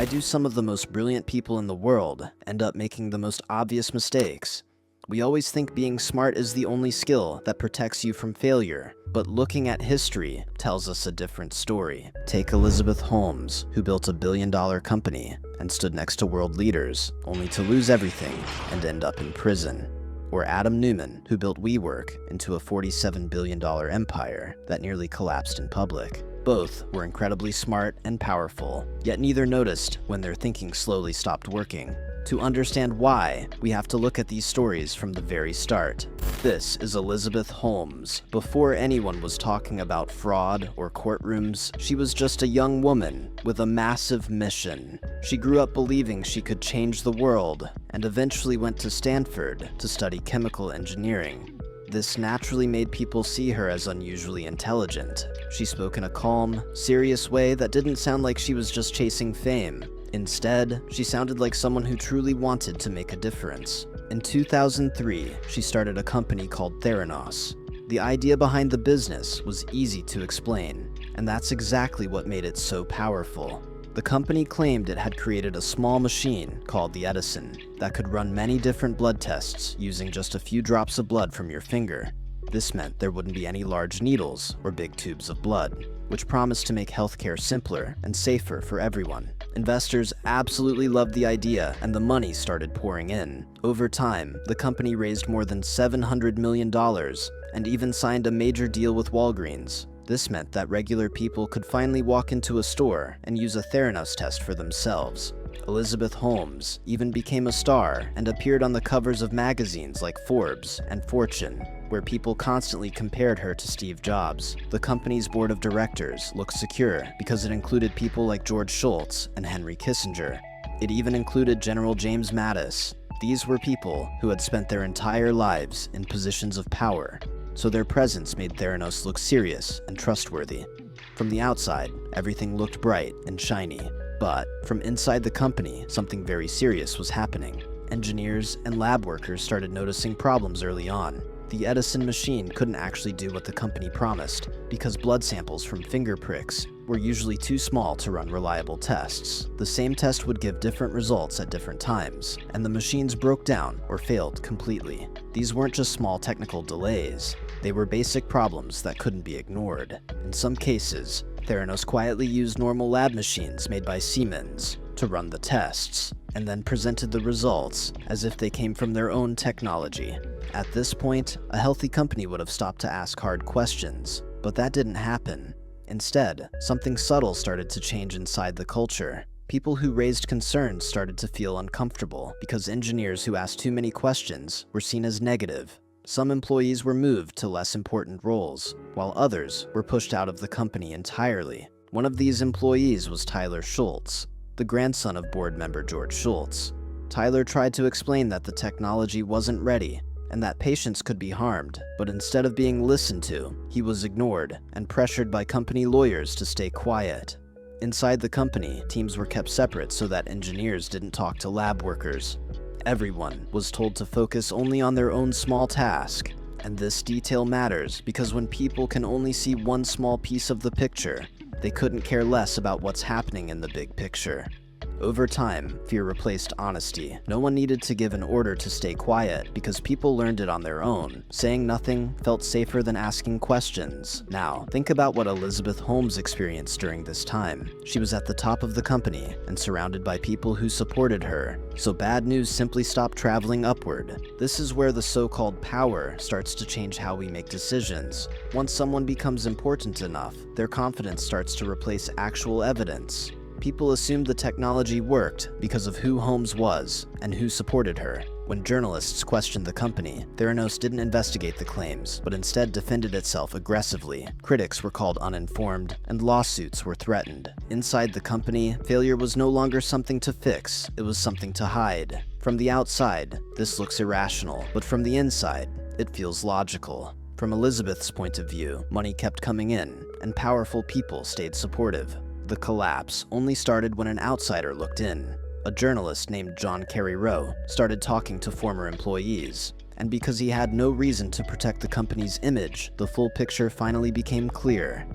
Why do some of the most brilliant people in the world end up making the most obvious mistakes? We always think being smart is the only skill that protects you from failure, but looking at history tells us a different story. Take Elizabeth Holmes, who built a billion-dollar company and stood next to world leaders, only to lose everything and end up in prison. Or Adam Neumann, who built WeWork into a $47 billion empire that nearly collapsed in public. Both were incredibly smart and powerful, yet neither noticed when their thinking slowly stopped working. To understand why, we have to look at these stories from the very start. This is Elizabeth Holmes. Before anyone was talking about fraud or courtrooms, she was just a young woman with a massive mission. She grew up believing she could change the world, and eventually went to Stanford to study chemical engineering. This naturally made people see her as unusually intelligent. She spoke in a calm, serious way that didn't sound like she was just chasing fame. Instead, she sounded like someone who truly wanted to make a difference. In 2003, she started a company called Theranos. The idea behind the business was easy to explain, and that's exactly what made it so powerful. The company claimed it had created a small machine called the Edison that could run many different blood tests using just a few drops of blood from your finger. This meant there wouldn't be any large needles or big tubes of blood, which promised to make healthcare simpler and safer for everyone. Investors absolutely loved the idea, and the money started pouring in. Over time, the company raised more than $700 million and even signed a major deal with Walgreens. This meant that regular people could finally walk into a store and use a Theranos test for themselves. Elizabeth Holmes even became a star and appeared on the covers of magazines like Forbes and Fortune, where people constantly compared her to Steve Jobs. The company's board of directors looked secure because it included people like George Shultz and Henry Kissinger. It even included General James Mattis. These were people who had spent their entire lives in positions of power, so their presence made Theranos look serious and trustworthy. From the outside, everything looked bright and shiny, but from inside the company, something very serious was happening. Engineers and lab workers started noticing problems early on. The Edison machine couldn't actually do what the company promised because blood samples from finger pricks were usually too small to run reliable tests. The same test would give different results at different times, and the machines broke down or failed completely. These weren't just small technical delays. They were basic problems that couldn't be ignored. In some cases, Theranos quietly used normal lab machines made by Siemens to run the tests, and then presented the results as if they came from their own technology. At this point, a healthy company would have stopped to ask hard questions, but that didn't happen. Instead, something subtle started to change inside the culture. People who raised concerns started to feel uncomfortable because engineers who asked too many questions were seen as negative. Some employees were moved to less important roles, while others were pushed out of the company entirely. One of these employees was Tyler Shultz, the grandson of board member George Shultz. Tyler tried to explain that the technology wasn't ready and that patients could be harmed, but instead of being listened to, he was ignored and pressured by company lawyers to stay quiet. Inside the company, teams were kept separate so that engineers didn't talk to lab workers. Everyone was told to focus only on their own small task, and this detail matters because when people can only see one small piece of the picture, they couldn't care less about what's happening in the big picture. Over time, fear replaced honesty. No one needed to give an order to stay quiet because people learned it on their own. Saying nothing felt safer than asking questions. Now, think about what Elizabeth Holmes experienced during this time. She was at the top of the company and surrounded by people who supported her, so bad news simply stopped traveling upward. This is where the so-called power starts to change how we make decisions. Once someone becomes important enough, their confidence starts to replace actual evidence. People assumed the technology worked because of who Holmes was and who supported her. When journalists questioned the company, Theranos didn't investigate the claims, but instead defended itself aggressively. Critics were called uninformed, and lawsuits were threatened. Inside the company, failure was no longer something to fix, it was something to hide. From the outside, this looks irrational, but from the inside, it feels logical. From Elizabeth's point of view, money kept coming in, and powerful people stayed supportive. The collapse only started when an outsider looked in. A journalist named John Kerry Rowe started talking to former employees, and because he had no reason to protect the company's image, the full picture finally became clear.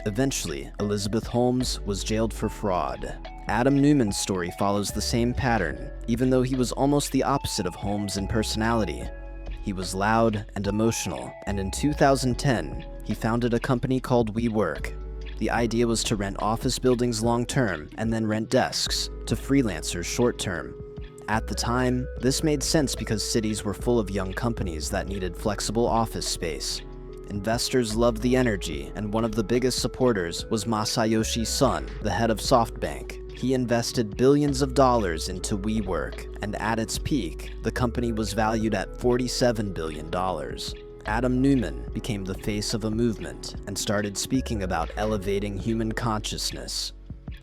Eventually, Elizabeth Holmes was jailed for fraud, Adam Neumann's story follows the same pattern, even though he was almost the opposite of Holmes in personality. He was loud and emotional, and in 2010, he founded a company called WeWork. The idea was to rent office buildings long-term and then rent desks to freelancers short-term. At the time, this made sense because cities were full of young companies that needed flexible office space. Investors loved the energy, and one of the biggest supporters was Masayoshi Son, the head of SoftBank. He invested billions of dollars into WeWork, and at its peak, the company was valued at $47 billion. Adam Neumann became the face of a movement and started speaking about elevating human consciousness.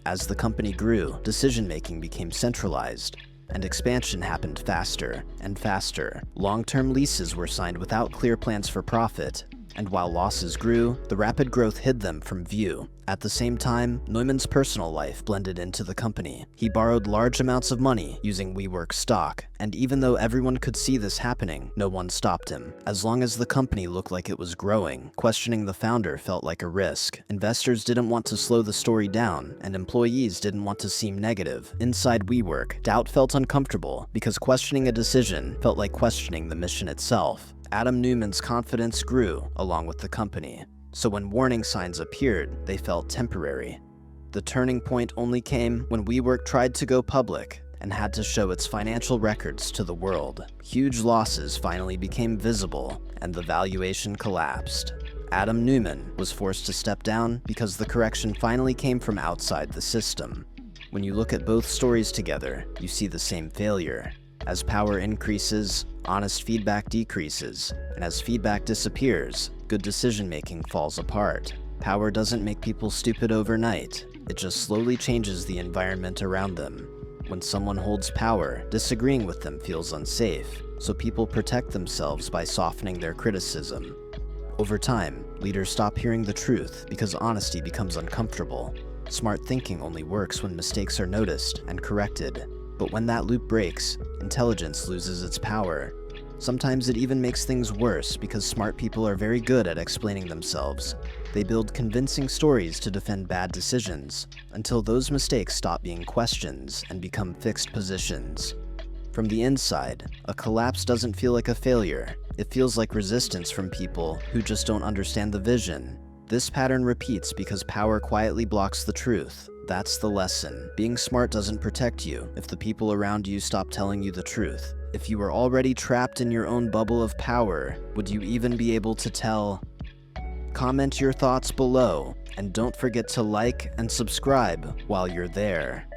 As the company grew, decision-making became centralized, and expansion happened faster and faster. Long-term leases were signed without clear plans for profit, and while losses grew, the rapid growth hid them from view. At the same time, Neumann's personal life blended into the company. He borrowed large amounts of money using WeWork stock, and even though everyone could see this happening, no one stopped him. As long as the company looked like it was growing, questioning the founder felt like a risk. Investors didn't want to slow the story down, and employees didn't want to seem negative. Inside WeWork, doubt felt uncomfortable because questioning a decision felt like questioning the mission itself. Adam Neumann's confidence grew along with the company, so when warning signs appeared, they felt temporary. The turning point only came when WeWork tried to go public and had to show its financial records to the world. Huge losses finally became visible, and the valuation collapsed. Adam Neumann was forced to step down because the correction finally came from outside the system. When you look at both stories together, you see the same failure. As power increases, honest feedback decreases, and as feedback disappears, good decision-making falls apart. Power doesn't make people stupid overnight, it just slowly changes the environment around them. When someone holds power, disagreeing with them feels unsafe, so people protect themselves by softening their criticism. Over time, leaders stop hearing the truth because honesty becomes uncomfortable. Smart thinking only works when mistakes are noticed and corrected. But when that loop breaks, intelligence loses its power. Sometimes it even makes things worse because smart people are very good at explaining themselves. They build convincing stories to defend bad decisions, until those mistakes stop being questions and become fixed positions. From the inside, a collapse doesn't feel like a failure. It feels like resistance from people who just don't understand the vision. This pattern repeats because power quietly blocks the truth. That's the lesson. Being smart doesn't protect you if the people around you stop telling you the truth. If you were already trapped in your own bubble of power, would you even be able to tell? Comment your thoughts below, and don't forget to like and subscribe while you're there.